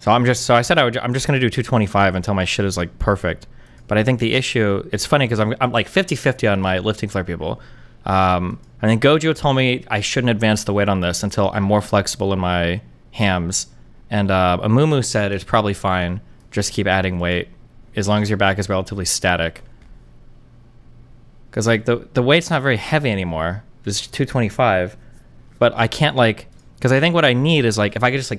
So I said I'm just gonna do 225 until my shit is like perfect. But I think the issue, it's funny because I'm like 50-50 on my lifting flare people. And then Gojo told me I shouldn't advance the weight on this until I'm more flexible in my hams. And Amumu said it's probably fine. Just keep adding weight as long as your back is relatively static. Because like the weight's not very heavy anymore. It's 225. But I can't like, because I think what I need is like, if I could just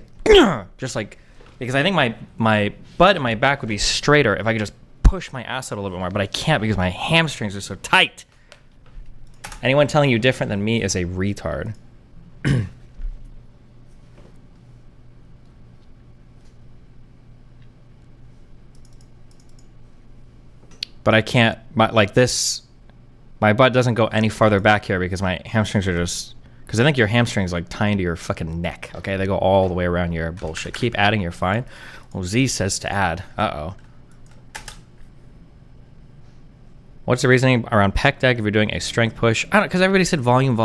like, because I think my butt and my back would be straighter if I could just push my ass out a little bit more, but I can't because my hamstrings are so tight. Anyone telling you different than me is a retard. But I can't, my butt doesn't go any farther back here because my hamstrings are just, because I think your hamstrings like tie into your fucking neck, okay? They go all the way around your bullshit. Keep adding, you're fine. Well, Z says to add. Uh-oh. What's the reasoning around pec deck if you're doing a strength push? I don't, because everybody said volume.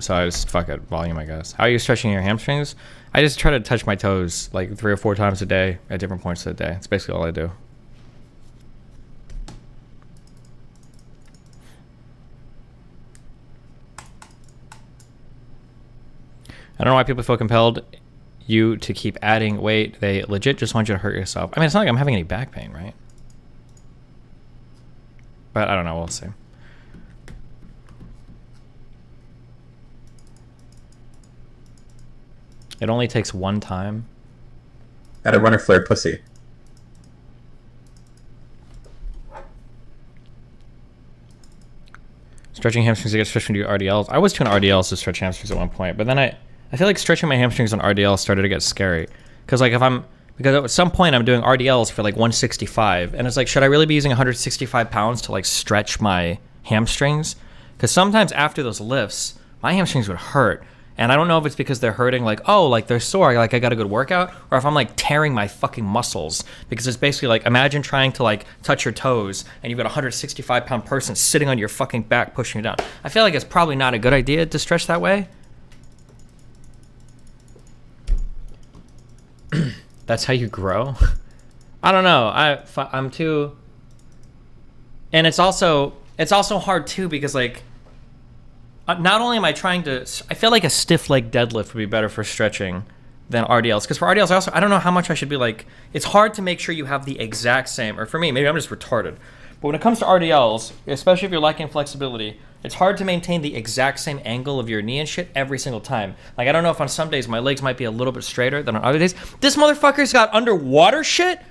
So I just, fuck it, volume, I guess. How are you stretching your hamstrings? I just try to touch my toes like 3 or 4 times a day at different points of the day. That's basically all I do. I don't know why people feel compelled you to keep adding weight. They legit just want you to hurt yourself. I mean, it's not like I'm having any back pain, right? But I don't know, we'll see. It only takes one time. Add a runner flare pussy. Stretching hamstrings to get stretching to RDLs. I was doing RDLs to stretch hamstrings at one point, but then I feel like stretching my hamstrings on RDLs started to get scary. Because like because at some point I'm doing RDLs for like 165, and it's like, should I really be using 165 pounds to like stretch my hamstrings? Because sometimes after those lifts, my hamstrings would hurt. And I don't know if it's because they're hurting, like, oh, like they're sore, like I got a good workout, or if I'm like tearing my fucking muscles. Because it's basically like, imagine trying to like touch your toes and you've got a 165 pound person sitting on your fucking back pushing you down. I feel like it's probably not a good idea to stretch that way. That's how you grow? I don't know. I'm too... And it's also hard too because like, not only am I trying to... I feel like a stiff leg deadlift would be better for stretching than RDLs. Because for RDLs, I don't know how much I should be like... It's hard to make sure you have the exact same... Or for me, maybe I'm just retarded. But when it comes to RDLs, especially if you're lacking flexibility, it's hard to maintain the exact same angle of your knee and shit every single time. Like, I don't know if on some days my legs might be a little bit straighter than on other days. This motherfucker's got underwater shit?